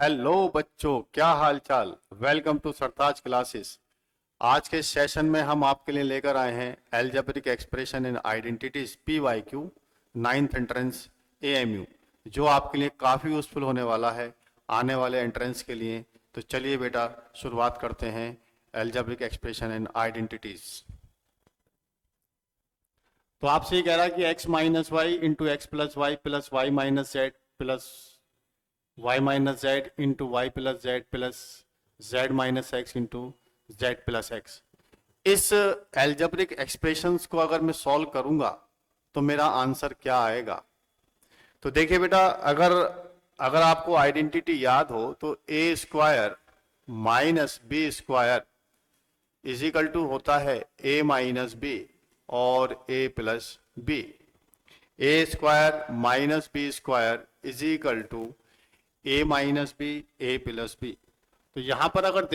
Hello बच्चों, क्या हाल चाल। Welcome to Sartaj classes. आज के सेशन में हम आपके लिए लेकर आए हैं algebraic expression in identities PYQ 9th entrance AMU, जो आपके लिए काफ़ी यूजफुल होने वाला है आने वाले एंट्रेंस के लिए। तो चलिए बेटा, शुरुआत करते हैं एल्जेब्रिक एक्सप्रेशन इन आइडेंटिटीज। तो आपसे ये कह रहा है कि x minus y into x plus y minus z plus y minus z into y plus z plus z minus x into z plus x. इस एल्जेब्रिक एक्सप्रेशंस को अगर मैं सॉल्व करूंगा तो मेरा आंसर क्या आएगा। तो देखिए बेटा, अगर अगर आपको आइडेंटिटी याद हो तो a square minus B square is equal to होता है ए माइनस बी और a plus B. A square minus B square is equal to a minus B A plus B. तो यहां पर अगर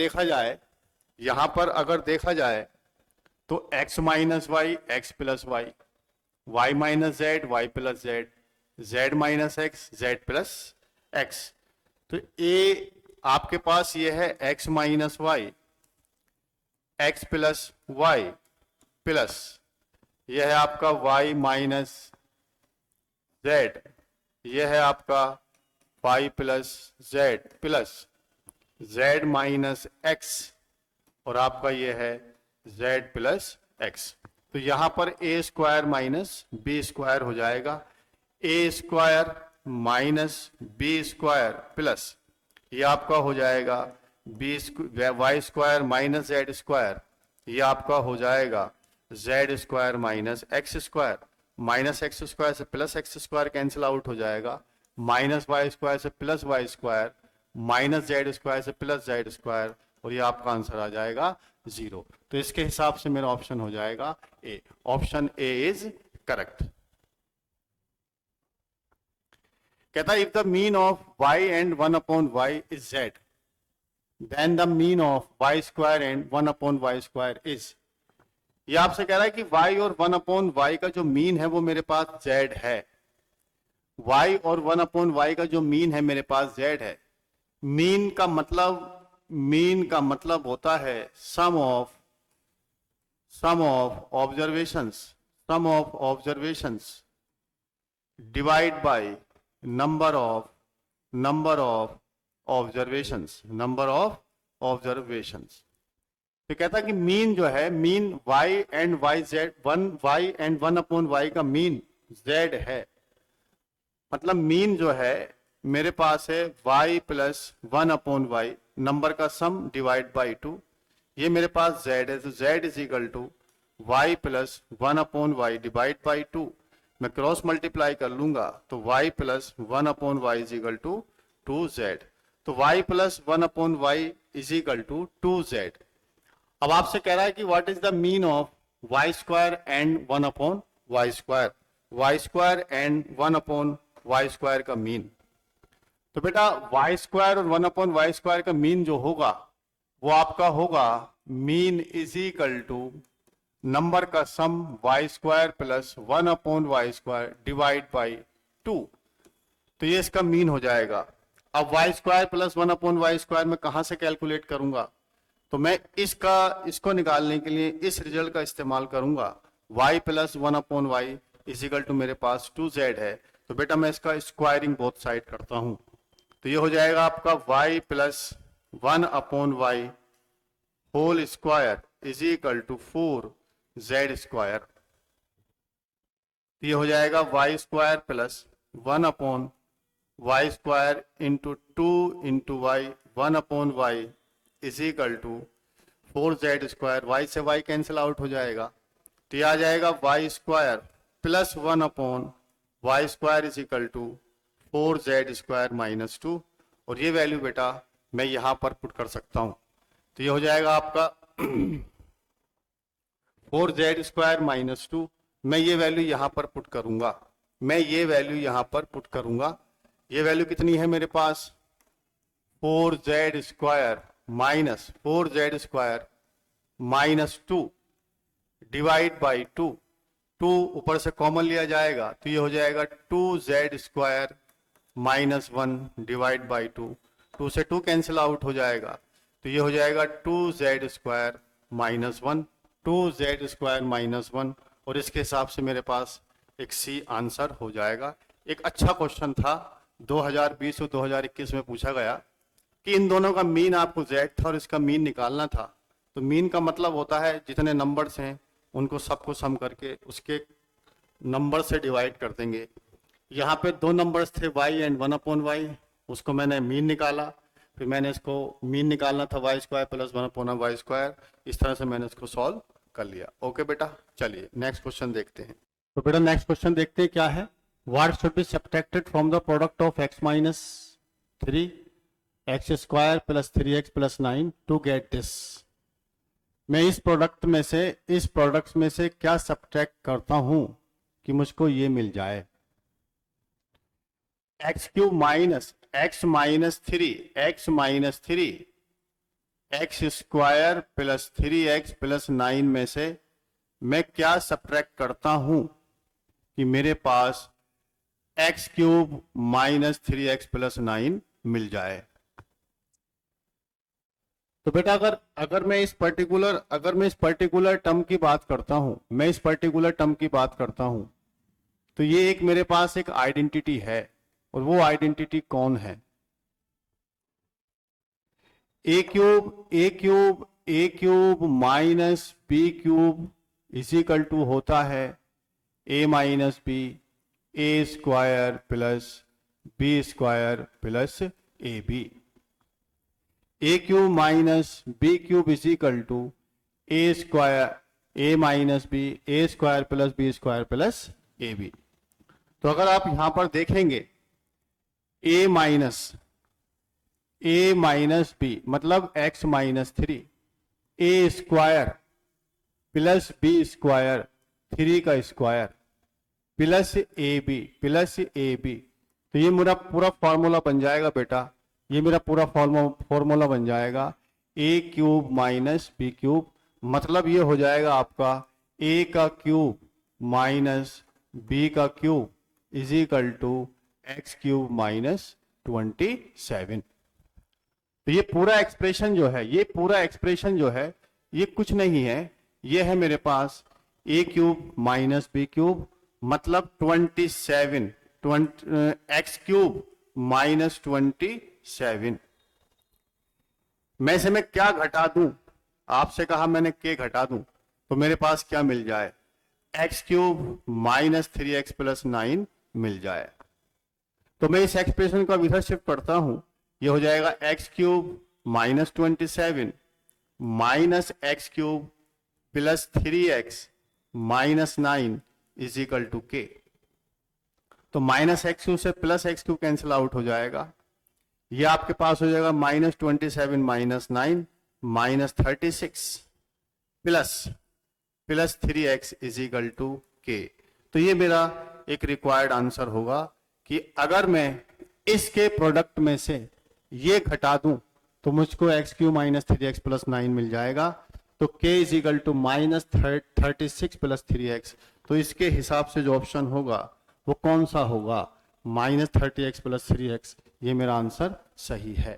देखा जाए, तो x minus y x plus y, y minus z y plus z, z minus x z plus x. तो ए आपके पास ये है x minus y x plus Y plus यह है आपका y माइनस जेड, यह है आपका y plus z plus z minus x और आपका ये है z प्लस एक्स। तो यहां पर a square minus B square हो जाएगा, a square minus B square plus ये आपका हो जाएगा y square minus z square, ये आपका हो जाएगा z square minus x square. Minus x square से plus x square cancel out हो जाएगा, माइनस वाई स्क्वायर से plus y square, minus z square से प्लस जेड स्क्वायर, और ये आपका आंसर आ जाएगा 0। तो इसके हिसाब से मेरा ऑप्शन हो जाएगा A. Option A is correct. कहता है if the mean of y and 1/y is z, then the mean of y square and 1/y square is. ये आपसे कह रहा है कि y और 1/y का जो मीन है वो मेरे पास z है। y और 1/y का जो मीन है मेरे पास z है। मीन का मतलब होता है sum of observations divide by number of observations. तो कहता है कि मीन जो है, mean y and y 1/y का मीन z है। मतलब मीन जो है मेरे पास है y प्लस 1/y, नंबर का सम डिवाइड बाई 2, ये मेरे पास z है। तो z is equal to y plus 1/y divide by 2। मैं क्रॉस मल्टीप्लाई कर लूंगा तो y plus 1/y is equal to 2z। तो y plus 1/y is equal to 2z। अब आपसे कह रहा है कि what is the mean of y square and 1/y square, y square and 1/y square का मीन। तो बेटा y स्क्वायर और 1/y स्क्वायर का मीन जो होगा वो आपका होगा mean is equal to number का sum y square plus 1/y square divide by 2। तो ये इसका मीन हो जाएगा। अब y square plus 1/y square में कहां से कैलकुलेट करूंगा, तो मैं इसको निकालने के लिए इस रिजल्ट का इस्तेमाल करूंगा। y plus 1/y is equal to मेरे पास 2z है। तो बेटा मैं इसका स्क्वायरिंग बोथ साइड करता हूं, तो ये हो जाएगा आपका y plus 1/y whole square is equal to 4z square. ये हो जाएगा y square plus 1/y square into 2 into y 1/y is equal to 4z square. y से y कैंसिल आउट हो जाएगा, तो ये आ जाएगा y square plus 1/y square is equal to 4z square minus 2। और ये वैल्यू बेटा मैं यहां पर पुट कर सकता हूं, तो ये हो जाएगा आपका 4z स्क्वायर माइनस 2। मैं ये वैल्यू यहां पर पुट करूंगा, ये वैल्यू कितनी है मेरे पास 4z square minus 2 divide by 2। 2 ऊपर से कॉमन लिया जाएगा तो ये हो जाएगा 2z square minus 1 divide by 2। 2 से 2 कैंसिल आउट हो जाएगा, तो ये हो जाएगा 2z square minus 1, 2z square minus 1, और इसके हिसाब से मेरे पास एक सी आंसर हो जाएगा। एक अच्छा क्वेश्चन था, 2020 और 2021 में पूछा गया कि इन दोनों का मीन आपको z था और इसका मीन निकालना था। तो मीन का मतलब होता है जितने नंबर्स हैं उनको सबको सम करके उसके नंबर से डिवाइड कर देंगे। यहाँ पे 2 नंबर्स थे y एंड 1/y, उसको मैंने मीन निकाला, फिर मैंने इसको मीन निकालना था y square plus 1/y square, इस तरह से मैंने इसको सॉल्व कर लिया। ओके बेटा, चलिए नेक्स्ट क्वेश्चन देखते हैं। तो बेटा नेक्स्ट क्वेश्चन देखते हैं क्या है। What should be subtracted from the product of x minus 3 x square plus 3x plus 9 to get this. मैं इस प्रोडक्ट में से क्या सब्ट्रैक्ट करता हूं कि मुझको ये मिल जाए। x³ minus x minus 3 x square plus 3x plus 9 में से मैं क्या सब्ट्रैक्ट करता हूं कि मेरे पास x³ माइनस 3x प्लस 9 मिल जाए। तो बेटा अगर मैं इस पर्टिकुलर टर्म की बात करता हूं, तो ये एक मेरे पास एक आइडेंटिटी है, और वो आइडेंटिटी कौन है। a cube minus b cube is equal to होता है a minus b, a square plus b square plus ab। a cube minus b cube is equal to a square a minus b, a square plus b square plus ab। तो अगर आप यहां पर देखेंगे a minus b मतलब x minus 3, a square plus b square 3 का square plus ab, तो ये मेरा पूरा फॉर्मूला बन जाएगा बेटा, ये मेरा पूरा फॉर्मूला बन जाएगा a cube minus b cube, मतलब ये हो जाएगा आपका a का क्यूब माइनस b का cube is equal to x cube minus 27। तो ये पूरा एक्सप्रेशन जो है ये कुछ नहीं है, ये है मेरे पास a cube minus b cube मतलब 27, एक्स क्यूब माइनस 27। मैं से मैं क्या घटा दूं, आपसे कहा मैंने के घटा दूं, तो मेरे पास क्या मिल जाए, x³ माइनस 3x प्लस 9 मिल जाए। तो मैं इस एक्सप्रेशन को इधर शिफ्ट करता हूं, ये हो जाएगा x³ minus 27 minus x³ plus 3x minus 9 is equal to k। तो माइनस x³ से प्लस x³ कैंसिल आउट हो जाएगा, ये आपके पास हो जाएगा minus 27 minus 9 minus 36 plus 3x is equal to k। तो ये मेरा एक रिक्वायर्ड आंसर होगा कि अगर मैं इसके प्रोडक्ट में से ये घटा दूं तो मुझको x³ माइनस 3x प्लस 9 मिल जाएगा। तो k is equal to minus 36 plus 3x। तो इसके हिसाब से जो ऑप्शन होगा वो कौन सा होगा, माइनस 30x प्लस 3x। ये मेरा आंसर सही है।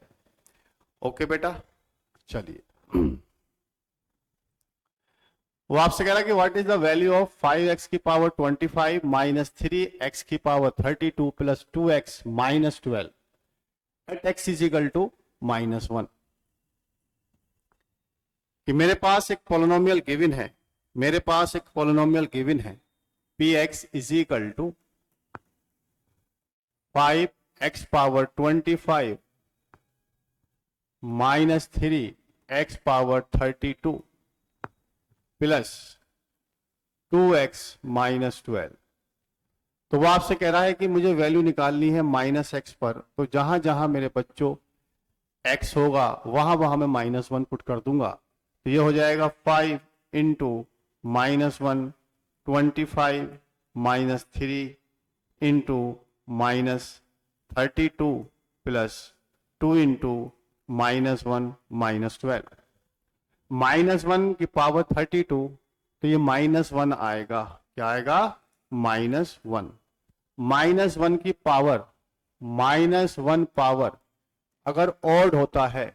ओके बेटा, चलिए वो आपसे कह रहा है कि what is the value of 5x की पावर 25 माइनस 3x की power 32 plus 2x minus 12 at x is equal to minus 1। कि मेरे पास एक पोलिनोमियल गिवन है, px is equal to 5x power 25 minus 3x power 32 plus 2x minus 12। तो वो आपसे कह रहा है कि मुझे वैल्यू निकालनी है माइनस एक्स पर। तो जहां जहां मेरे बच्चों x होगा वहां वहां मैं माइनस 1 पुट कर दूंगा। तो ये हो जाएगा 5 into minus 1 25 minus 3 into minus 32 plus 2 into minus 1 minus 12। Minus 1 की पावर 32, तो ये माइनस 1 आएगा। क्या आएगा? माइनस 1। माइनस 1 की पावर, माइनस 1 पावर अगर ऑड होता है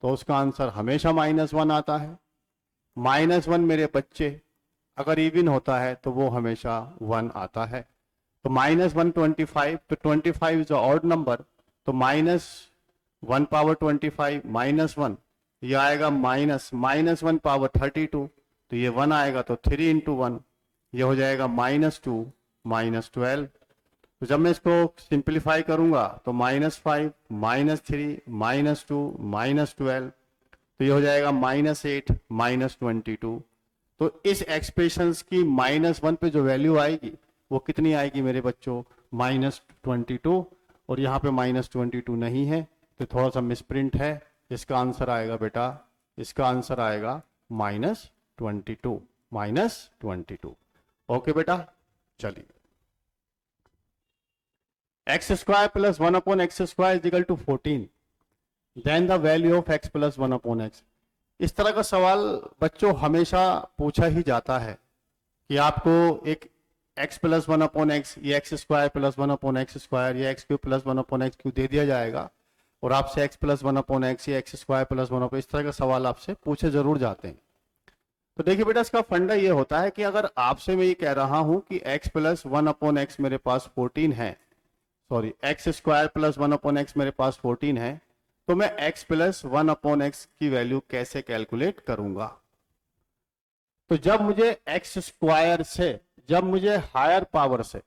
तो उसका आंसर हमेशा -1 आता है। -1 मेरे बच्चे अगर इवन होता है तो वो हमेशा 1 आता है। तो -125, तो 25 इज ऑड नंबर, तो -1 पावर 25 -1, ये आएगा -1 पावर 32, तो ये 1 आएगा, तो 3 इंटू 1, ये हो जाएगा -2 -12। तो जब मैं इसको सिंप्लीफाई करूंगा तो -5 -3 -2 -12, तो ये हो जाएगा -8 -22। तो इस एक्सप्रेशंस की -1 पे जो वैल्यू आएगी वो कितनी आएगी मेरे बच्चों, -22। और यहाँ पे -22 नहीं है तो थोड़ा सा मिसप्रिंट है। इसका आंसर आएगा बेटा, इसका आंसर आएगा -22। ओके बेटा, चलिए। x² + 1/x² is equal to 14, then the value of x + 1/x। इस तरह का सवाल बच्चों हमेशा पूछा ही जाता है कि आपको एक x + 1/x, ये x² + 1/x², ये x³ + 1/x³ दे दिया जाएगा और आपसे x + 1/x, ये x² + 1/, इस तरह का सवाल आपसे पूछे जरूर जाते हैं। तो देखिए बेटा, इसका फंडा ये होता है कि अगर आपसे मैं ये कह रहा हूं कि x + 1/x मेरे पास 14 है, सॉरी x² + 1/x मेरे पास 14 है, तो मैं x + 1/x की वैल्यू कैसे कैलकुलेट करूंगा। तो जब मुझे x² से, जब मुझे हायर पावर से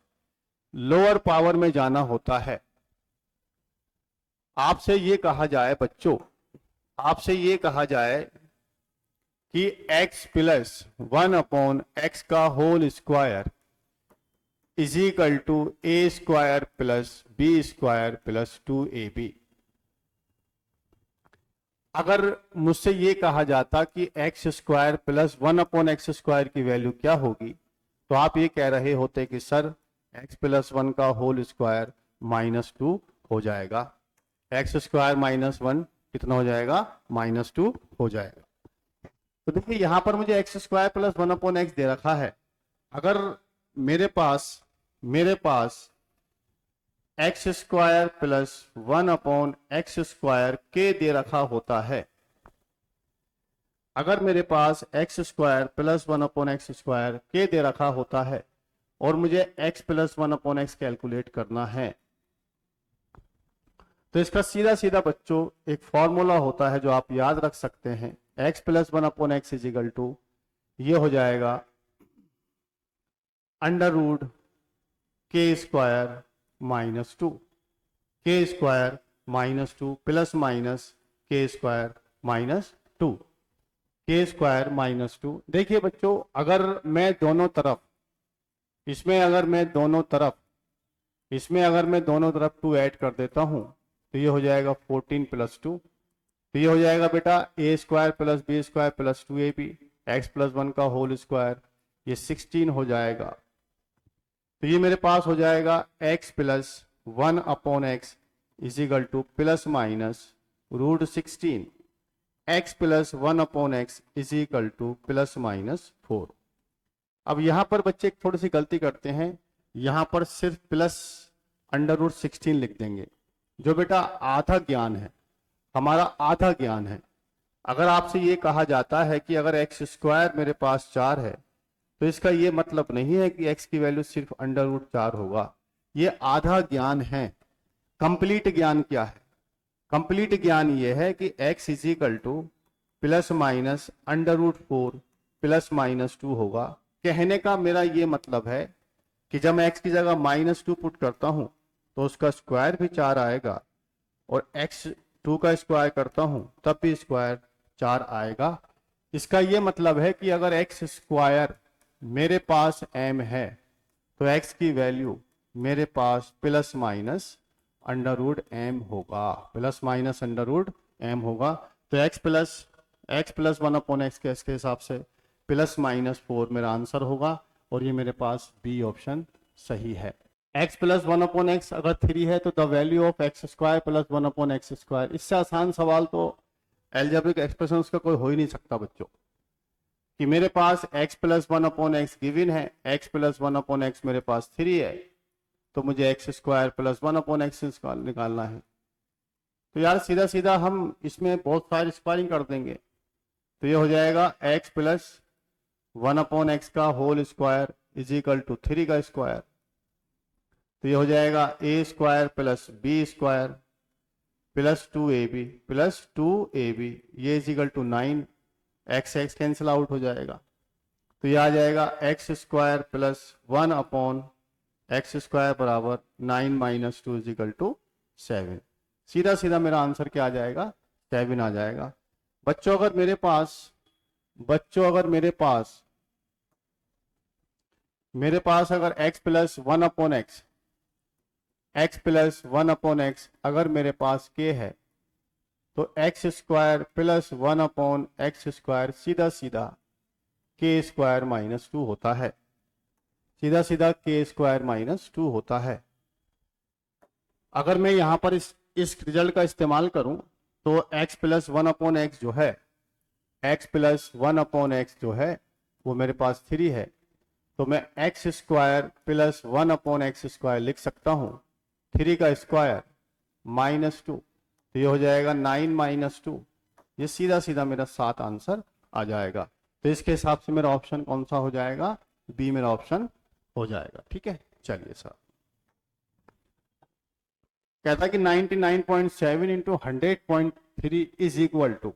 लोअर पावर में जाना होता है, आपसे ये कहा जाए बच्चों, आपसे ये कहा जाए कि x + 1/x का whole square is equal to a² + b² + 2ab। अगर मुझसे ये कहा जाता कि x² + 1/x² की वैल्यू क्या होगी, तो आप ये कह रहे होते कि सर x + 1 का होल स्क्वायर -2 हो जाएगा। x² - 1 कितना हो जाएगा, -2 हो जाएगा। तो देखिए यहां पर मुझे x² + 1/x दे रखा है। अगर मेरे पास x² + 1/x² के दे रखा होता है, अगर मेरे पास x² + 1/x² के दे रखा होता है और मुझे x + 1/x कैलकुलेट करना है, तो इसका सीधा सीधा बच्चों एक फॉर्मूला होता है जो आप याद रख सकते हैं। x + 1/x is equal to, ये हो जाएगा √k² - 2, k² - 2 plus minus k² - 2, k² - 2। देखिए बच्चों, अगर मैं दोनों तरफ, इसमें अगर मैं दोनों तरफ 2 ऐड कर देता हूं तो ये हो जाएगा 14 + 2, तो ये हो जाएगा बेटा a² + b² + 2ab, x + 1 का होल स्क्वायर, ये 16 हो जाएगा। तो ये मेरे पास हो जाएगा x + 1/x is equal to plus minus √16, x + 1/x is equal to ±4। अब यहां पर बच्चे थोड़ी सी गलती करते हैं, यहां पर सिर्फ प्लस √16 लिख देंगे, जो बेटा आधा ज्ञान है, हमारा आधा ज्ञान है। अगर आपसे ये कहा जाता है कि अगर x² मेरे पास 4 है, तो इसका ये मतलब नहीं है कि x की वैल्यू सिर्फ √4 होगा, ये आधा ज्ञान है। कंप्लीट ज्ञान क्या है? कंप्लीट ज्ञान ये है कि x इज इक्वल टू ±√4 ±2 होगा। कहने का मेरा ये मतलब है कि जब मैं x की जगह -2 पुट करता हूं तो उसका स्क्वायर भी 4 आएगा, और x2 का स्क्वायर करता हूं तब भी स्क्वायर 4 आएगा। इसका ये मतलब है कि अगर x² मेरे पास m है तो x की वैल्यू मेरे पास ±√m होगा, ±√m होगा। तो x + 1/x के इसके हिसाब से ±4 मेरा आंसर होगा, और ये मेरे पास बी ऑप्शन सही है। x + 1/x अगर 3 है तो the value of x² + 1/x², इससे आसान सवाल तो एल्जेब्रिक एक्सप्रेशंस का कोई हो ही नहीं सकता बच्चों, कि मेरे पास x + 1/x गिवन है, x + 1/x मेरे पास 3 है, तो मुझे x² + 1/x निकालना है। तो यार सीधा सीधा हम इसमें बहुत सारी स्क्वायरिंग कर देंगे। तो ये हो जाएगा x प्लस 1/x का whole square is equal to 3 का स्क्वायर। तो ये हो जाएगा a square plus b square plus 2ab plus 2ab, ये is equal to 9। x x cancel out हो जाएगा। तो ये आ जाएगा x square plus 1/x square बराबर 9 माइनस 2 इज इक्वल टू 7। सीधा सीधा मेरा आंसर क्या आ जाएगा, 7 आ जाएगा। बच्चों अगर मेरे पास अगर x प्लस 1/x अगर मेरे पास k है, तो x square plus 1/x square सीधा सीधा k स्क्वायर माइनस 2 होता है। सीधा सीधा k स्क्वायर माइनस 2 होता है। अगर मैं यहां पर इस रिजल्ट का इस्तेमाल करूं तो x प्लस 1/x जो है, x प्लस 1/x जो है वो मेरे पास 3 है। तो मैं x square plus 1/x square लिख सकता हूं, 3 का स्क्वायर माइनस 2। तो ये हो जाएगा 9 माइनस 2। ये सीधा सीधा मेरा 7 आंसर आ जाएगा। तो इसके हिसाब से मेरा ऑप्शन कौन सा हो जाएगा, बी मेरा ऑप्शन हो जाएगा। ठीक है, चलिए सर। कहता है कि 99.7 इंटू 100.3 इज इक्वल टू,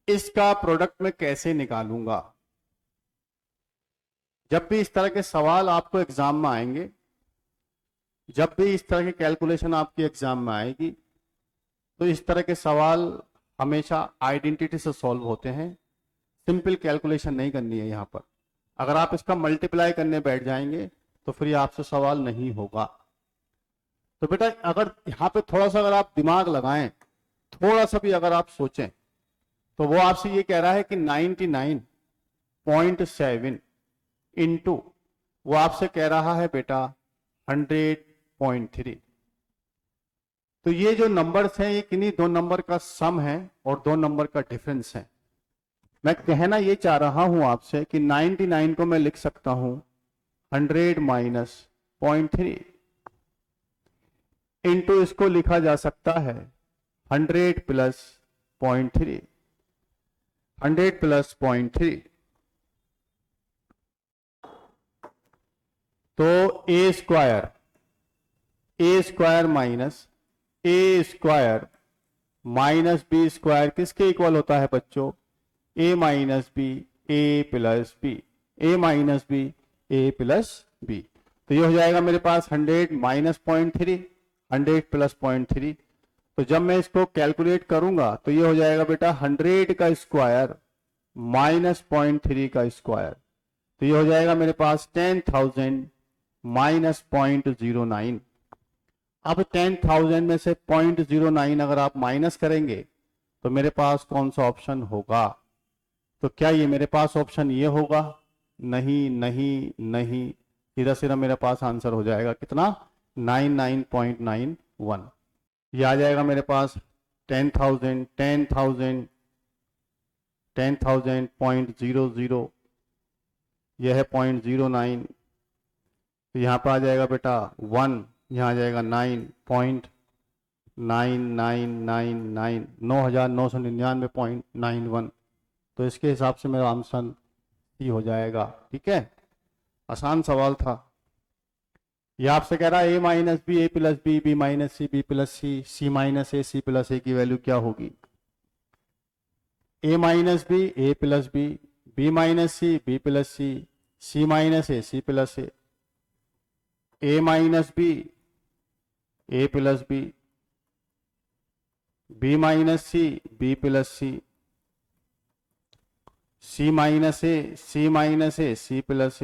इसका प्रोडक्ट मैं कैसे निकालूंगा। जब भी इस तरह के सवाल आपको एग्जाम में आएंगे, जब भी इस तरह की कैलकुलेशन आपकी एग्जाम में आएगी, तो इस तरह के सवाल हमेशा आइडेंटिटी से सॉल्व होते हैं। सिंपल कैलकुलेशन नहीं करनी है यहाँ पर। अगर आप इसका मल्टीप्लाई करने बैठ जाएंगे तो फिर ये आपसे सवाल नहीं होगा। तो बेटा अगर यहाँ पे थोड़ा सा अगर आप दिमाग लगाएं, थोड़ा सा भी अगर आप सोचें, तो वो आपसे ये कह रहा है कि 99.7 इंटू वो आपसे कह रहा है बेटा 100.3। तो ये जो नंबर्स हैं ये किन्हीं दो नंबर का सम है और दो नंबर का डिफरेंस है। मैं कहना ये चाह रहा हूं आपसे कि 99 को मैं लिख सकता हूं 100 माइनस 0.3 इंटू इसको लिखा जा सकता है 100 प्लस 0.3, 100 प्लस 0.3। तो a square minus B square किसके इक्वल होता है बच्चों, ए माइनस बी ए प्लस बी, ए माइनस बी ए प्लस बी। तो ये हो जाएगा मेरे पास 100 माइनस 0.3, 100 प्लस 0.3। तो जब मैं इसको कैलकुलेट करूंगा तो ये हो जाएगा बेटा 100 का स्क्वायर माइनस 0.3 का स्क्वायर। तो ये हो जाएगा मेरे पास 10,000 माइनस 0.09। अब 10,000 में से 0.09 अगर आप माइनस करेंगे तो मेरे पास कौन सा ऑप्शन होगा। तो क्या ये मेरे पास ऑप्शन ये होगा, नहीं नहीं नहीं, सीधा सीधा मेरे पास आंसर हो जाएगा कितना, 99.91। ये आ जाएगा मेरे पास 10,000 0.00, यह है 0.09। तो यहाँ पर आ जाएगा बेटा 1, यहाँ आ जाएगा 9.9999, 9,999.91। तो इसके हिसाब से मेरा आंसर सी हो जाएगा। ठीक है, आसान सवाल था। ये आपसे कह रहा है a minus B A plus B, B minus C B plus C, C minus A C plus ए की वैल्यू क्या होगी। A minus B A plus B, B minus C B plus C, C minus A C plus A minus B A plus B, B minus C B plus C, C minus A C plus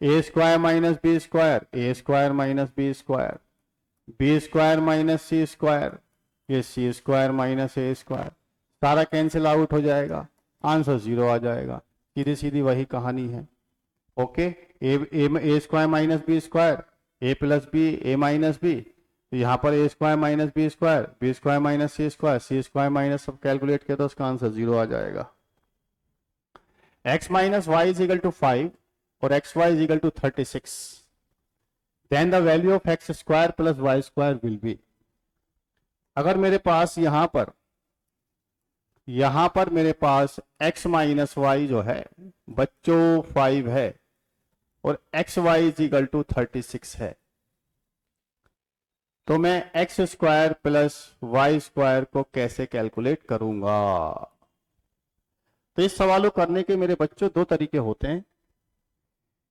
a square minus B square, A square minus B square, B square minus c square, ये सी square minus ए square, सारा cancel out हो जाएगा, answer 0 आ जाएगा। सीधी सीधी वही कहानी है। Okay, a square minus B square, a plus B A minus b, तो यहाँ पर a square minus B square minus c square minus सब कैलकुलेट किया तो उसका आंसर 0 आ जाएगा। x minus y is equal to 5 और xy is equal to 36। Then the value of x square plus y square will be, अगर मेरे पास यहां पर मेरे पास x माइनस वाई जो है बच्चों 5 है और x y is equal to 36 है, तो मैं x square plus y square को कैसे कैलकुलेट करूंगा। तो इस सवाल को करने के मेरे बच्चों दो तरीके होते हैं।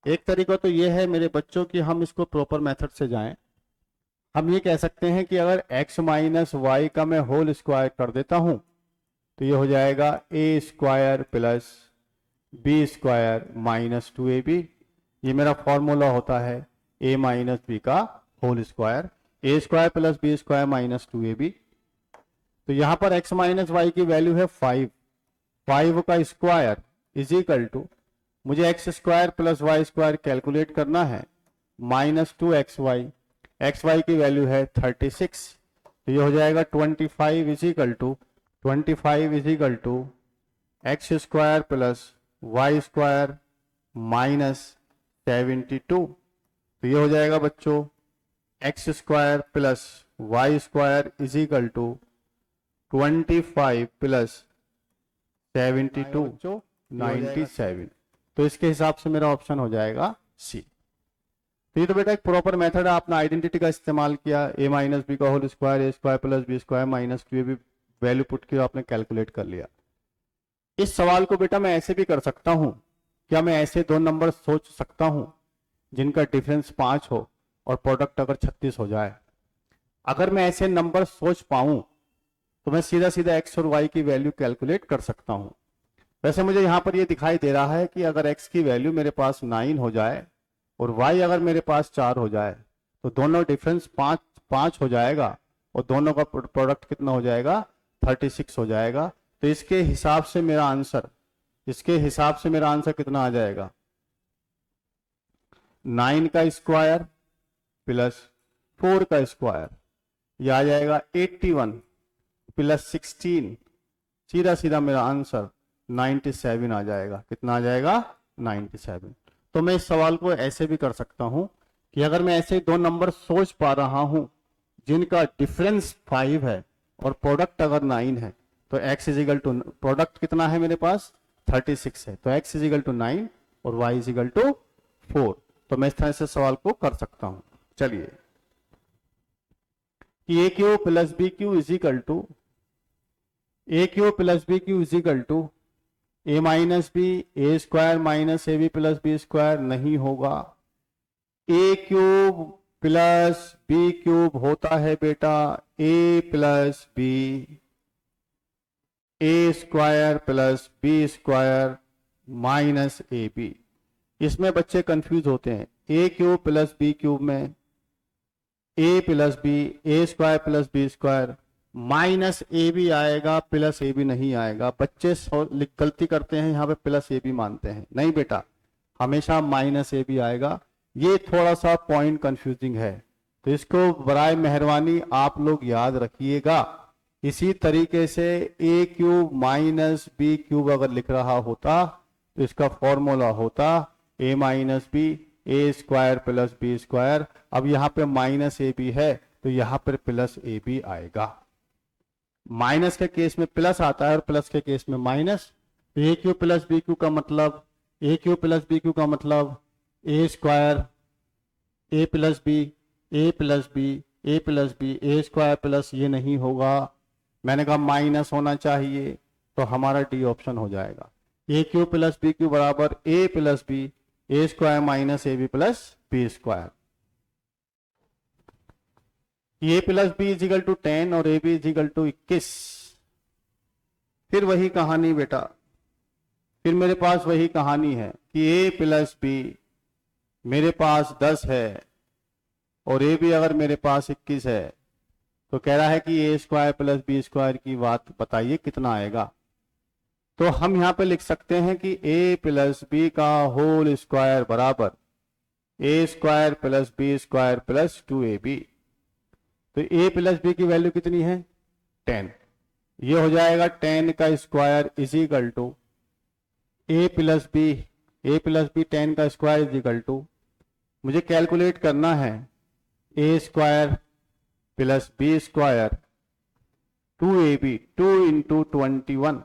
एक तरीका तो यह है मेरे बच्चों कि हम इसको प्रॉपर मेथड से जाएं। हम ये कह सकते हैं कि अगर x माइनस वाई का मैं होल स्क्वायर कर देता हूं तो ये हो जाएगा a square plus B square minus 2ab। ये मेरा फॉर्मूला होता है a माइनस बी का होल स्क्वायर, ए square plus B square minus 2ab। तो यहां पर x माइनस वाई की वैल्यू है 5 का स्क्वायर इज इक्वल टू, मुझे x square plus y square calculate करना है, माइनस 2xy, xy की वैल्यू है 36, तो ये हो जाएगा 25 is equal to x square plus y square minus 72। तो ये हो जाएगा बच्चों x square plus y square is equal to 25 plus 72 97। तो इसके हिसाब से मेरा ऑप्शन हो जाएगा सी। तो ये तो बेटा एक प्रॉपर मेथड है, आपने आइडेंटिटी का इस्तेमाल किया, a माइनस बी का होल स्क्वायर ए square plus B square minus 2ab value put किया, आपने कैलकुलेट कर लिया। इस सवाल को बेटा मैं ऐसे भी कर सकता हूं, क्या मैं ऐसे दो नंबर सोच सकता हूं जिनका डिफरेंस 5 हो और प्रोडक्ट अगर 36 हो जाए। अगर मैं ऐसे नंबर सोच पाऊं तो मैं सीधा सीधा एक्स और वाई की वैल्यू कैलकुलेट कर सकता हूं। वैसे मुझे यहां पर यह दिखाई दे रहा है कि अगर एक्स की वैल्यू मेरे पास 9 हो जाए और वाई अगर मेरे पास 4 हो जाए तो दोनों डिफरेंस 5 हो जाएगा और दोनों का प्रोडक्ट कितना हो जाएगा 36 हो जाएगा। तो इसके हिसाब से मेरा आंसर कितना आ जाएगा, 9 का स्क्वायर प्लस 4 का स्क्वायर, यह आ जाएगा 81 प्लस 16, सीधा सीधा मेरा आंसर 97 आ जाएगा। कितना आ जाएगा 97। तो मैं इस सवाल को ऐसे भी कर सकता हूं कि अगर मैं ऐसे दो नंबर सोच पा रहा हूं जिनका डिफरेंस 5 है और प्रोडक्ट अगर 9 है तो x is equal to, product कितना है मेरे पास 36 है, तो x इज इक्वल टू 9 और y इज इक्वल टू 4। तो मैं इस तरह से सवाल को कर सकता हूं। चलिए कि a cube plus b cube is equal to, a cube plus b cube is equal to a minus B a square minus A b plus B square नहीं होगा। A cube plus B cube होता है बेटा a plus B, a square plus B square minus A b. इसमें बच्चे confuse होते हैं, a cube plus B cube में a plus B, a square plus B square minus A B आएगा, plus A B नहीं आएगा। बच्चे गलती करते हैं, यहाँ पे प्लस ए बी मानते हैं, नहीं बेटा हमेशा माइनस ए बी आएगा। ये थोड़ा सा पॉइंट कंफ्यूजिंग है, तो इसको बराए मेहरबानी आप लोग याद रखिएगा। इसी तरीके से ए क्यूब माइनस बी क्यूब अगर लिख रहा होता तो इसका फॉर्मूला होता ए minus B a square plus B square. अब यहाँ पे माइनस ए बी है तो यहाँ पर प्लस ए बी आएगा। माइनस के केस में प्लस आता है और प्लस के केस में माइनस। तो ए क्यू प्लस बी क्यू का मतलब, ए क्यू प्लस बी क्यू का मतलब ए square a plus B A plus B A plus B a square plus, ये नहीं होगा, मैंने कहा माइनस होना चाहिए, तो हमारा डी ऑप्शन हो जाएगा। A cube plus b cube बराबर a plus B a square minus A b plus B square. A plus b is equal to 10 और a b is equal to 21। फिर वही कहानी बेटा, फिर मेरे पास वही कहानी है कि ए प्लस बी मेरे पास 10 है और ए बी अगर मेरे पास 21 है, तो कह रहा है कि ए स्क्वायर प्लस बी स्क्वायर की बात बताइए कितना आएगा। तो हम यहां पे लिख सकते हैं कि ए प्लस बी का होल स्क्वायर बराबर a square plus B square plus 2ab। तो ए प्लस बी की वैल्यू कितनी है 10, ये हो जाएगा 10 का square is equal to A plus b 10 का स्क्वायर इज इक्वल टू मुझे कैलकुलेट करना है a square plus B square 2ab 2 into 21,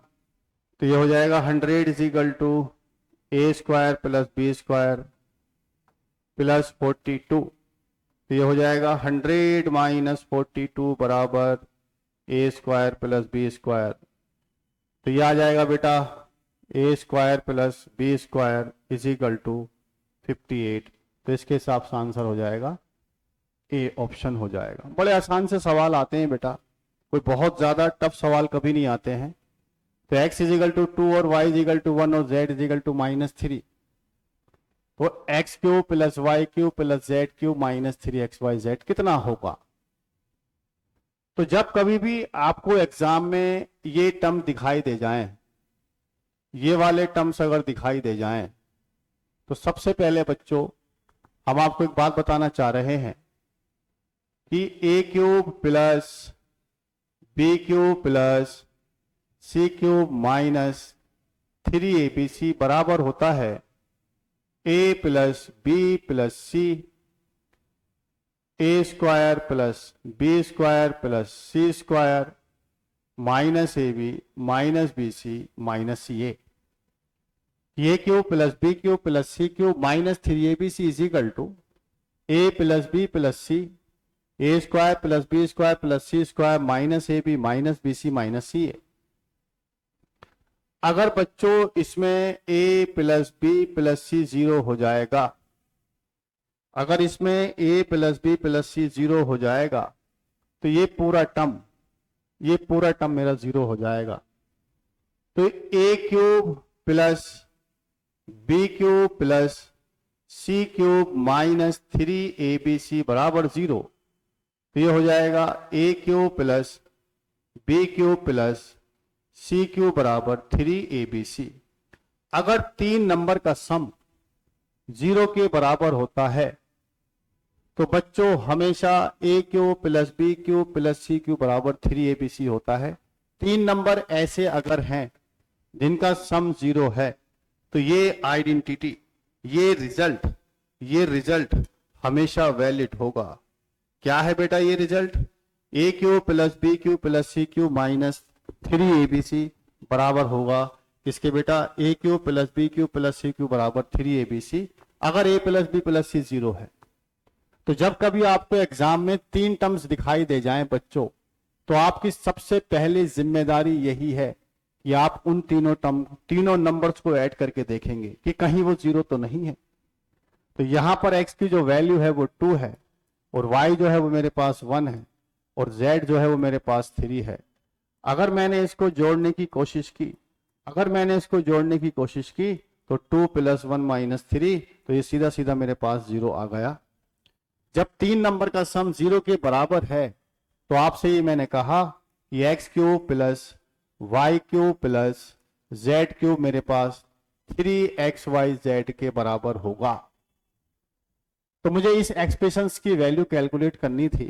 तो ये हो जाएगा 100 is equal to a square plus B square plus 42, तो ये हो जाएगा 100 माइनस 42 बराबर a square plus B square, तो ये आ जाएगा बेटा a square plus B square is equal to 58, तो इसके हिसाब से आंसर हो जाएगा ए ऑप्शन हो जाएगा। बड़े आसान से सवाल आते हैं बेटा, कोई बहुत ज्यादा टफ सवाल कभी नहीं आते हैं। तो x इज इक्वल टू 2 और y इज इक्वल टू 1 और z इज इक्वल टू -3, तो x cube plus y cube plus z cube minus 3xyz कितना होगा। तो जब कभी भी आपको एग्जाम में ये टर्म दिखाई दे जाएं, ये वाले टर्म्स अगर दिखाई दे जाएं, तो सबसे पहले बच्चों हम आपको एक बात बताना चाह रहे हैं कि A cube plus B cube plus C cube minus 3abc बराबर होता है A plus B plus C, A square plus B square plus C square minus A B minus B C minus C A cube plus B cube plus C cube minus 3abc is equal to A plus B plus C, A square plus B square plus C square minus A B minus B C minus C ए। अगर बच्चों इसमें a plus B plus c 0 हो जाएगा, अगर इसमें a plus B plus c 0 हो जाएगा, तो ये पूरा टर्म मेरा 0 हो जाएगा। तो a cube plus B cube plus C cube minus 3abc बराबर 0, तो ये हो जाएगा a cube plus B cube plus C cube बराबर 3abc। अगर 3 नंबर का सम 0 के बराबर होता है तो बच्चों हमेशा a cube plus B cube plus C cube बराबर 3abc होता है। 3 नंबर ऐसे अगर हैं जिनका सम 0 है, तो ये आइडेंटिटी, ये रिजल्ट हमेशा वैलिड होगा। क्या है बेटा ये result? a cube plus B cube plus C cube minus 3abc बराबर होगा किसके बेटा? a cube plus B cube plus C cube बराबर 3abc, अगर a plus B plus c 0 है। तो जब कभी आपको एग्जाम में 3 टर्म्स दिखाई दे जाएं बच्चों, तो आपकी सबसे पहली जिम्मेदारी यही है कि आप उन तीनों नंबर्स को ऐड करके देखेंगे कि कहीं वो 0 तो नहीं है। तो यहां पर x की जो वैल्यू है वो 2 है, और y जो है वो मेरे पास 1 है, और z जो है वो मेरे पास 3 है। अगर मैंने इसको जोड़ने की कोशिश की, तो 2 प्लस 1 माइनस 3, तो ये सीधा सीधा मेरे पास 0 आ गया। जब 3 नंबर का सम 0 के बराबर है, तो आपसे ये मैंने कहा कि x cube plus y cube plus z cube मेरे पास 3xyz के बराबर होगा। तो मुझे इस एक्सप्रेशंस की वैल्यू कैलकुलेट करनी थी।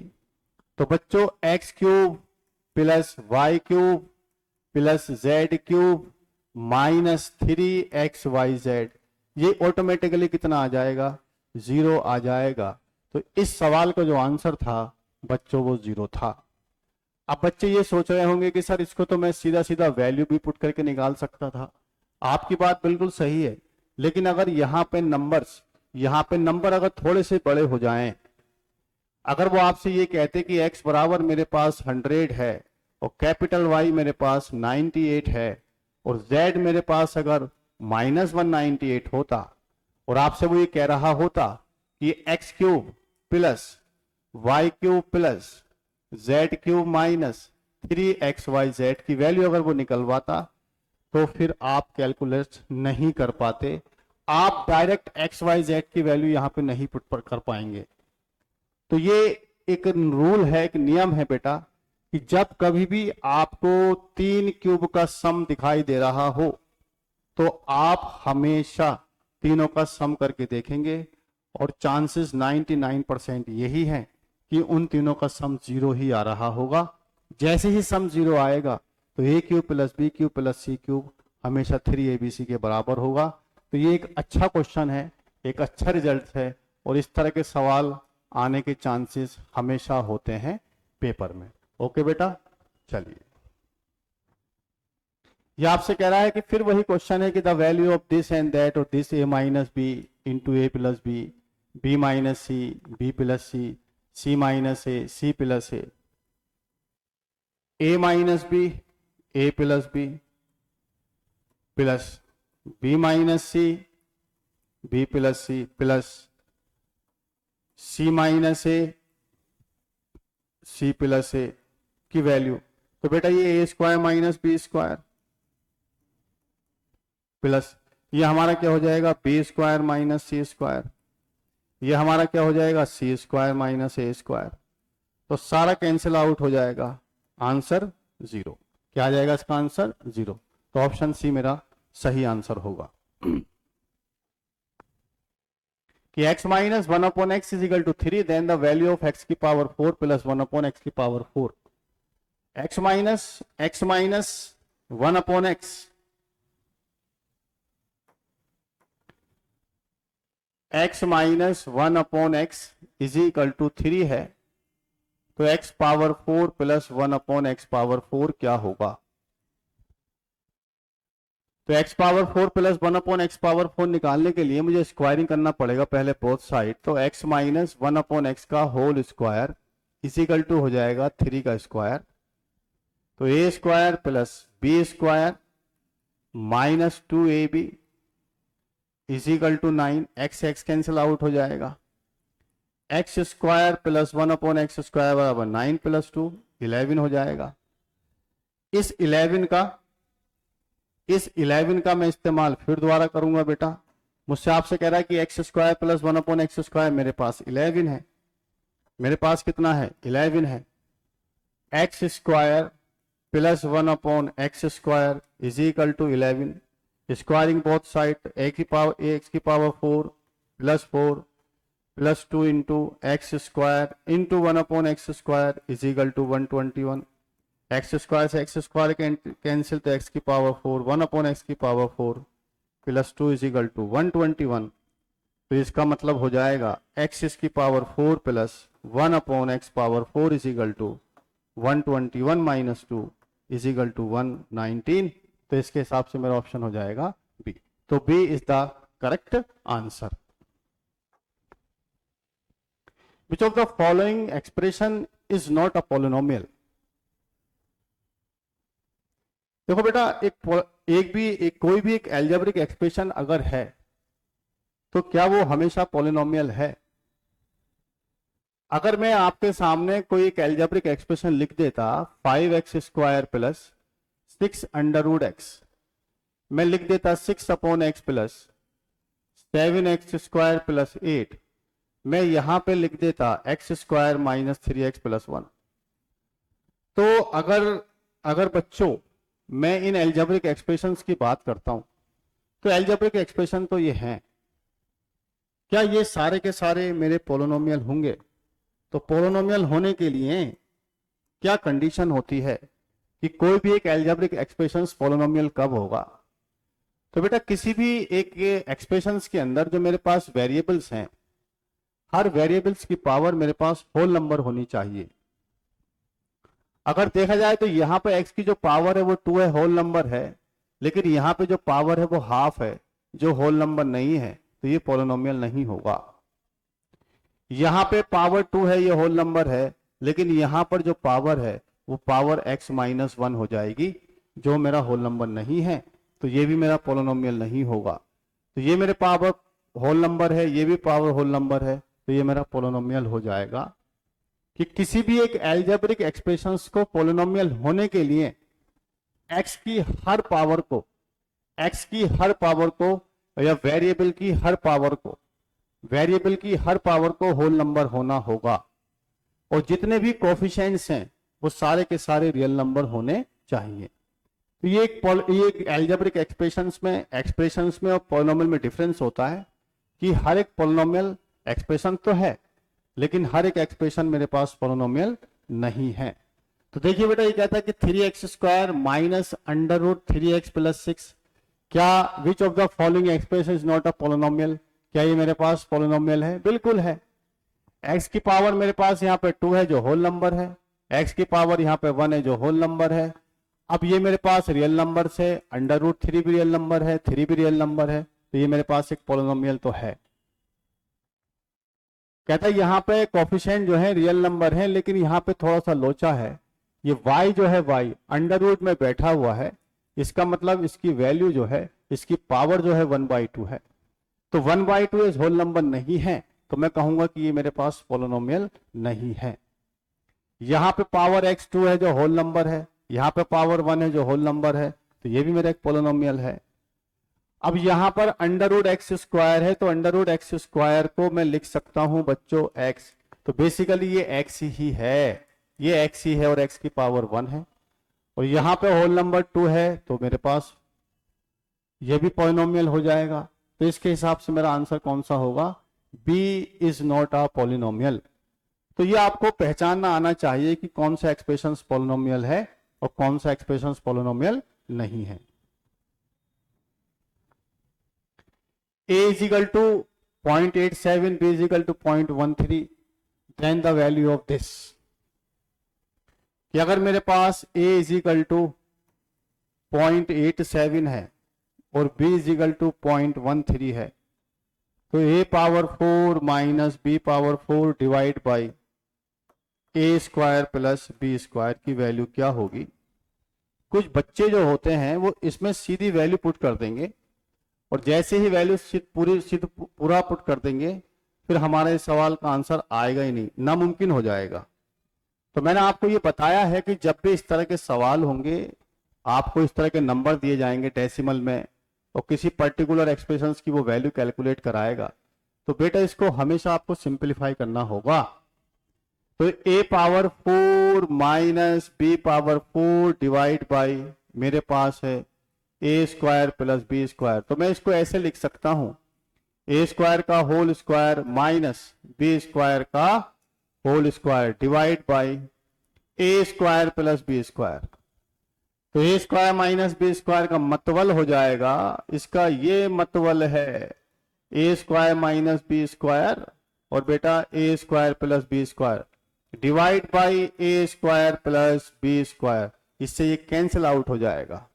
तो बच्चों x cube plus y cube plus z cube minus 3xyz, ये ऑटोमेटिकली कितना आ जाएगा? 0 आ जाएगा। तो इस सवाल का जो आंसर था बच्चों वो 0 था। अब बच्चे ये सोच रहे होंगे कि सर इसको तो मैं सीधा सीधा वैल्यू भी पुट करके निकाल सकता था। आपकी बात बिल्कुल सही है, लेकिन अगर यहाँ पे नंबर अगर थोड़े से बड़े हो जाएं, अगर वो आपसे ये कहते कि x बराबर मेरे पास 100 है और कैपिटल Y मेरे पास 98 है और Z मेरे पास अगर -198 होता, और आपसे वो ये कह रहा होता कि x cube plus y cube plus z cube minus 3xyz की वैल्यू अगर वो निकलवाता, तो फिर आप कैलकुलेट नहीं कर पाते, आप डायरेक्ट xyz की वैल्यू यहां पे नहीं पुट कर पाएंगे। तो ये एक रूल है, एक नियम है बेटा, कि जब कभी भी आपको 3 क्यूब का सम दिखाई दे रहा हो, तो आप हमेशा तीनों का सम करके देखेंगे, और चांसेस 99% यही है कि उन तीनों का सम 0 ही आ रहा होगा। जैसे ही सम 0 आएगा, तो a cube plus B cube plus C cube हमेशा 3abc के बराबर होगा। तो ये एक अच्छा क्वेश्चन है, एक अच्छा रिजल्ट है, और इस तरह के सवाल आने के चांसेस हमेशा होते हैं पेपर में। ओके बेटा, चलिए। ये आपसे कह रहा है कि फिर वही क्वेश्चन है कि the value of this and that और this A minus B into A plus B, B minus C, B plus C, C minus A, C plus A minus B, A plus B, plus B minus C, B plus C, plus C minus A, C plus ए की value. तो बेटा ये A square minus B square plus ये हमारा क्या हो जाएगा, B square minus c square, ये हमारा क्या हो जाएगा, सी स्क्वायर माइनस ए स्क्वायर। तो सारा कैंसिल आउट हो जाएगा, आंसर 0। क्या आ जाएगा इसका आंसर, 0। तो ऑप्शन सी मेरा सही आंसर होगा कि x minus 1 upon x is equal to 3, then the value of x की पावर 4 प्लस 1 अपॉन एक्स की power 4। x minus 1 upon x, x minus 1 upon x is equal to 3 है, तो x power 4 plus 1 upon x power 4 क्या होगा। तो x power 4 plus 1 upon x power 4 निकालने के लिए मुझे स्क्वायरिंग करना पड़ेगा पहले बोथ साइड। तो x माइनस 1 अपॉन एक्स का whole square is equal to हो जाएगा 3 का स्क्वायर। तो a square plus B square minus 2ab is equal to 9। x cancel out हो जाएगा, x square plus 1 upon x square बराबर 9 plus 2 11 हो जाएगा। इस 11 का मैं इस्तेमाल फिर दोबारा करूंगा बेटा। मुझसे आपसे कह रहा है कि x square plus 1 upon x square, मेरे पास 11 है, मेरे पास कितना है, 11 है। X square plus 1 upon x square is equal to 11, squaring both side, X की power 4 plus 4 plus 2 into X square into 1 upon x square is equal to 121। X square से X square cancel, तो X की power 4 1 upon x की power 4 plus 2 is equal to 121। तो इसका मतलब हो जाएगा एक्स की power 4 plus 1 upon x power 4 is equal to 121 minus 2 is equal to 119। तो इसके हिसाब से मेरा ऑप्शन हो जाएगा बी। तो b is the correct answer. Which of the following expression is not a polynomial? देखो बेटा, कोई भी एक एल्जेब्रिक एक्सप्रेशन अगर है तो क्या वो हमेशा पॉलिनोमियल है। अगर मैं आपके सामने कोई एक एल्जेब्रिक एक्सप्रेशन लिख देता 5x square plus 6 under root x, मैं लिख देता 6 upon x plus 7x square plus 8, मैं यहां पे लिख देता x square minus 3x plus 1। तो अगर बच्चों मैं इन एल्जेब्रिक एक्सप्रेशंस की बात करता हूं तो एल्जेब्रिक एक्सप्रेशन तो ये हैं, क्या ये सारे के सारे मेरे पोलिनोमियल होंगे। तो पोलिनोमियल होने के लिए क्या कंडीशन होती है कि कोई भी एक एल्जेब्रिक एक्सप्रेशंस पोलिनोमियल कब होगा। तो बेटा किसी भी एक एक्सप्रेशंस के अंदर जो मेरे पास वेरिएबल्स हैं, हर वेरिएबल्स की पावर मेरे पास होल नंबर होनी चाहिए। अगर देखा जाए तो यहां पे x की जो पावर है वो 2 है, होल नंबर है, लेकिन यहां पे जो पावर है वो हाफ है, जो होल नंबर नहीं है, तो ये पॉलिनोमियल नहीं होगा। यहां पे पावर 2 है, ये होल नंबर है, लेकिन यहां पर जो पावर है वो पावर x माइनस 1 हो जाएगी, जो मेरा होल नंबर नहीं है, तो ये भी मेरा पॉलिनोमियल नहीं होगा। तो ये मेरे पावर होल नंबर है, ये भी पावर होल नंबर है, तो ये मेरा पॉलिनोमियल हो जाएगा। कि किसी भी एक एल्जेब्रिक एक्सप्रेशंस को पॉलिनोमियल होने के लिए x की हर पावर को या वेरिएबल की हर पावर को होल नंबर होना होगा, और जितने भी कोफिशिएंट्स हैं वो सारे के सारे रियल नंबर होने चाहिए। तो ये एक एल्जेब्रिक एक्सप्रेशंस में और पॉलिनोमियल में डिफरेंस होता है कि हर एक पॉलिनोमियल एक्सप्रेशन तो है, लेकिन हर एक एक्सप्रेशन मेरे पास पॉलिनोमियल नहीं है। तो देखिए बेटा, ये कहता है कि 3x square minus under root 3x plus 6, क्या which of the following expression is not a polynomial. क्या ये मेरे पास पॉलिनोमियल है? बिल्कुल है। x की पावर मेरे पास यहाँ पे 2 है जो होल नंबर है, x की पावर यहाँ पे 1 है जो होल नंबर है। अब ये मेरे पास रियल नंबर से √3 भी रियल नंबर है, 3 भी रियल नंबर है, तो ये मेरे पास एक पॉलिनोमियल तो है। कहता है यहाँ पे कोफिशिएंट जो है रियल नंबर है, लेकिन यहाँ पे थोड़ा सा लोचा है। ये y जो है y अंडर रूट में बैठा हुआ है, इसका मतलब इसकी वैल्यू जो है, इसकी पावर जो है 1/2 है। तो 1/2 इज होल नंबर नहीं है, तो मैं कहूंगा कि ये मेरे पास पॉलिनोमियल नहीं है। यहाँ पे पावर x2 है जो होल नंबर है, यहाँ पे पावर 1 है जो होल नंबर है, तो ये भी मेरा एक पॉलिनोमियल है। अब यहाँ पर √x² है, तो √x² को मैं लिख सकता हूं बच्चों x, तो बेसिकली ये x ही है, ये x ही है और x की पावर 1 है। और यहाँ पे होल नंबर 2 है, तो मेरे पास ये भी पॉलिनोमियल हो जाएगा। तो इसके हिसाब से मेरा आंसर कौन सा होगा? B is not a polynomial. तो ये आपको पहचानना आना चाहिए कि कौन सा एक्सप्रेशन पॉलिनोमियल है और कौन सा एक्सप्रेशन पॉलिनोमियल नहीं है। a is equal to 0.87, b is equal to 0.13, then the value of this, कि अगर मेरे पास a is equal to 0.87 है और b is equal to 0.13 है, तो a power 4 minus b power 4 divide by a² plus b² की value क्या होगी? कुछ बच्चे जो होते हैं वो इसमें सीधी वैल्यू पुट कर देंगे, और जैसे ही वैल्यू पूरा पुट कर देंगे, फिर हमारे सवाल का आंसर आएगा ही नहीं, नामुमकिन हो जाएगा। तो मैंने आपको ये बताया है कि जब भी इस तरह के सवाल होंगे, आपको इस तरह के नंबर दिए जाएंगे डेसिमल में, और किसी पर्टिकुलर एक्सप्रेशंस की वो वैल्यू कैलकुलेट कराएगा, तो बेटा इसको हमेशा आपको सिंप्लीफाई करना होगा। तो a power 4 minus b power 4 divide by मेरे पास है a² प्लस b², तो मैं इसको ऐसे लिख सकता हूं, a² का होल स्क्वायर माइनस b² का whole square divide by a² plus b²। तो a² माइनस b² का मतवल हो जाएगा, इसका ये मतवल है a² माइनस b² और बेटा a² plus b² divide by a² plus b²। इससे ये कैंसिल आउट हो जाएगा,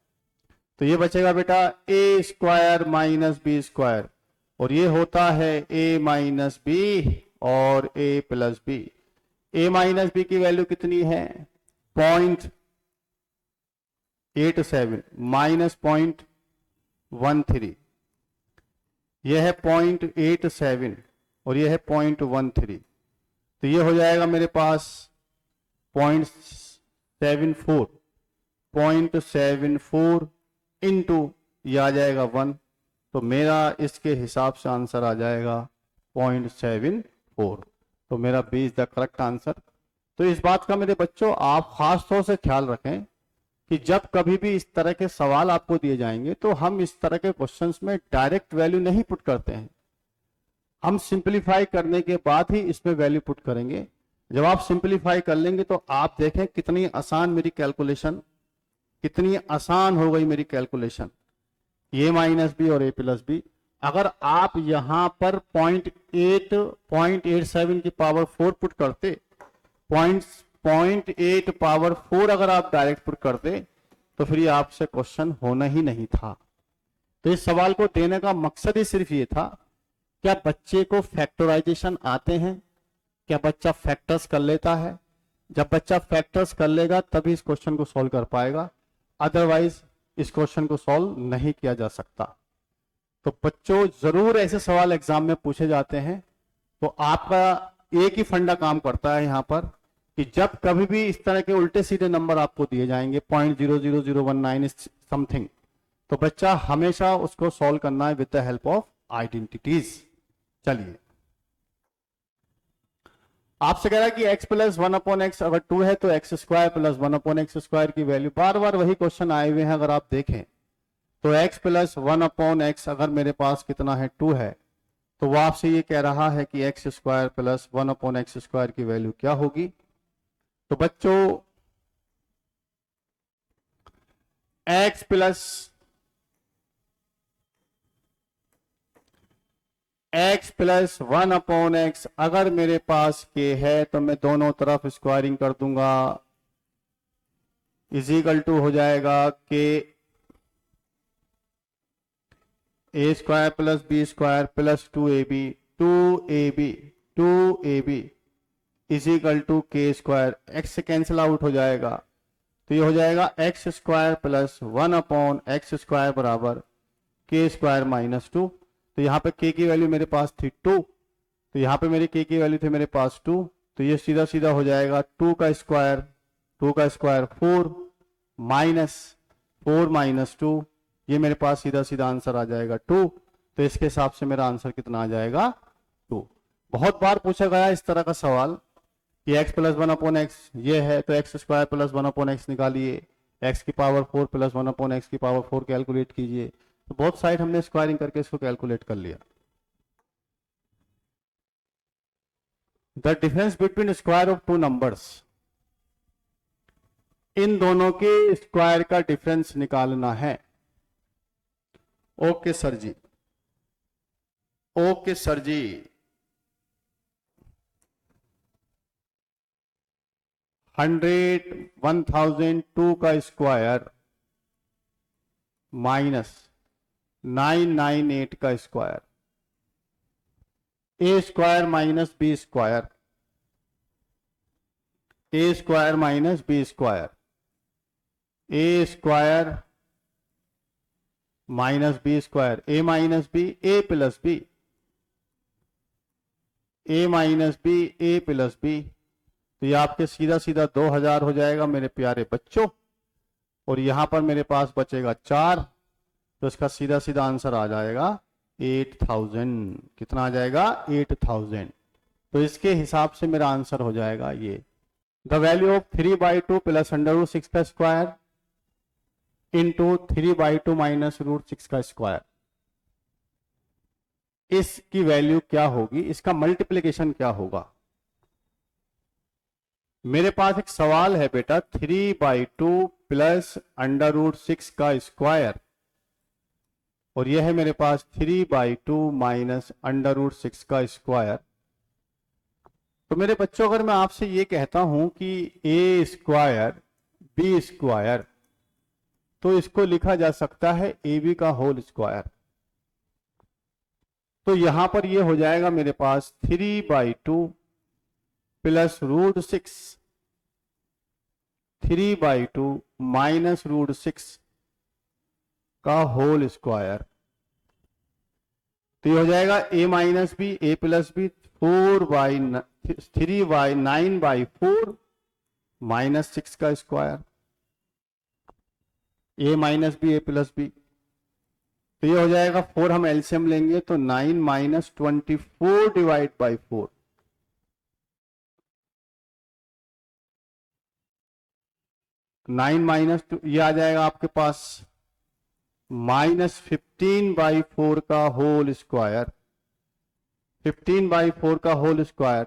तो ये बचेगा बेटा a² माइनस b², और ये होता है a माइनस b और a plus b। a minus b की वैल्यू कितनी है? 0.87 माइनस 0.13, यह है 0.87 और यह है 0.13, तो ये हो जाएगा मेरे पास 0.74 इंटू ये आ जाएगा 1, तो मेरा इसके हिसाब से आंसर आ जाएगा 0.74, तो मेरा B is the correct answer. तो इस बात का मेरे बच्चों आप खास तौर से ख्याल रखें कि जब कभी भी इस तरह के सवाल आपको दिए जाएंगे, तो हम इस तरह के क्वेश्चंस में डायरेक्ट वैल्यू नहीं पुट करते हैं, हम सिंपलीफाई करने के बाद ही इसमें वैल्यू पुट करेंगे। जब आप सिंपलीफाई कर लेंगे तो आप देखें कितनी आसान मेरी कैलकुलेशन, कितनी आसान हो गई मेरी कैलकुलेशन, a माइनस बी और a प्लस बी। अगर आप यहां पर 0.87 की पावर 4 पुट करते, 0.8 पावर 4 अगर आप डायरेक्ट पुट करते, तो फिर ये आपसे क्वेश्चन होना ही नहीं था। तो इस सवाल को देने का मकसद ही सिर्फ ये था, क्या बच्चे को फैक्टराइजेशन आते हैं, क्या बच्चा फैक्टर्स कर लेता है? जब बच्चा फैक्टर्स कर लेगा तभी इस क्वेश्चन को सॉल्व कर पाएगा, अदरवाइज इस क्वेश्चन को सॉल्व नहीं किया जा सकता। तो बच्चों जरूर ऐसे सवाल एग्जाम में पूछे जाते हैं, तो आपका एक ही फंडा काम करता है यहाँ पर कि जब कभी भी इस तरह के उल्टे सीधे नंबर आपको दिए जाएंगे 0.00019 समथिंग, तो बच्चा हमेशा उसको सॉल्व करना है with the help of identities. चलिए, आपसे कह रहा है कि x प्लस 1/x अगर 2 है तो x² प्लस 1/x² की वैल्यू, बार बार वही क्वेश्चन आए हुए हैं। अगर आप देखें तो x प्लस 1/x अगर मेरे पास कितना है 2 है, तो वो आपसे ये कह रहा है कि x² प्लस 1/x² की वैल्यू क्या होगी। तो बच्चों x plus x plus 1/x, अगर मेरे पास k है तो मैं दोनों तरफ स्क्वायरिंग कर दूंगा, इज इक्वल टू हो जाएगा k a square plus b square plus 2ab is equal to K square, x से कैंसिल आउट हो जाएगा, तो ये हो जाएगा x square plus 1/x square बराबर के स्क्वायर माइनस 2। तो यहाँ पे k की वैल्यू मेरे पास थी 2, तो यहाँ पे मेरी k की वैल्यू थी मेरे पास 2, तो ये सीधा सीधा हो जाएगा 2 का स्क्वायर 4 माइनस 2, ये मेरे पास सीधा सीधा आंसर आ जाएगा 2। तो इसके हिसाब से मेरा आंसर कितना आ जाएगा 2। बहुत बार पूछा गया इस तरह का सवाल कि x प्लस 1/x ये है तो x स्क्वायर प्लस 1/x निकालिए, x की पावर 4 प्लस 1/x की पावर 4 कैलकुलेट कीजिए। तो बहुत साइड हमने स्क्वायरिंग करके इसको कैलकुलेट कर लिया। The difference between square of two numbers, इन दोनों के स्क्वायर का डिफरेंस निकालना है। Okay sir ji, okay sir ji. 1002 का स्क्वायर माइनस 998 का square, A square minus B square, A square minus B square, A square minus B square, A minus B A plus B, A minus B A plus B, तो ये आपके सीधा सीधा 2000 हो जाएगा मेरे प्यारे बच्चों। और यहां पर मेरे पास बचेगा 4, तो इसका सीधा सीधा आंसर आ जाएगा 8000। कितना आ जाएगा 8000। तो इसके हिसाब से मेरा आंसर हो जाएगा ये। द वैल्यू ऑफ 3/2 प्लस √6 का स्क्वायर इंटू 3/2 माइनस √6 का स्क्वायर, इसकी वैल्यू क्या होगी, इसका मल्टीप्लीकेशन क्या होगा। मेरे पास एक सवाल है बेटा, 3/2 प्लस √6 का स्क्वायर, और यह है मेरे पास 3/2 माइनस √6 का स्क्वायर। तो मेरे बच्चों अगर मैं आपसे ये कहता हूं कि ए स्क्वायर बी स्क्वायर, तो इसको लिखा जा सकता है ए बी का होल स्क्वायर। तो यहां पर ये हो जाएगा मेरे पास 3/2 प्लस √6, 3/2 माइनस √6 का होल स्क्वायर, तो ये हो जाएगा a minus B A plus B 9/4 minus 6 का square, a minus B A plus B, तो ये हो जाएगा 4, हम एलसीएम लेंगे तो 9 माइनस 24 डिवाइड बाई 4, 9 माइनस ये आ जाएगा आपके पास -15/4 का होल स्क्वायर, 15/4 का होल स्क्वायर,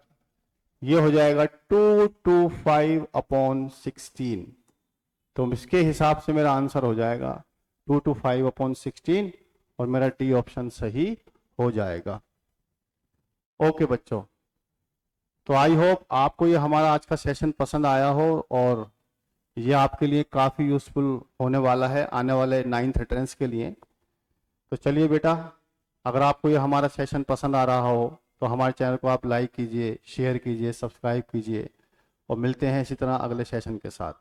ये हो जाएगा 225/16। तो इसके हिसाब से मेरा आंसर हो जाएगा 225/16 और मेरा डी ऑप्शन सही हो जाएगा। ओके बच्चों, तो आई होप आपको ये हमारा आज का सेशन पसंद आया हो और ये आपके लिए काफ़ी यूजफुल होने वाला है आने वाले 9th एंट्रेंस के लिए। तो चलिए बेटा, अगर आपको ये हमारा सेशन पसंद आ रहा हो तो हमारे चैनल को आप लाइक कीजिए, शेयर कीजिए, सब्सक्राइब कीजिए और मिलते हैं इसी तरह अगले सेशन के साथ।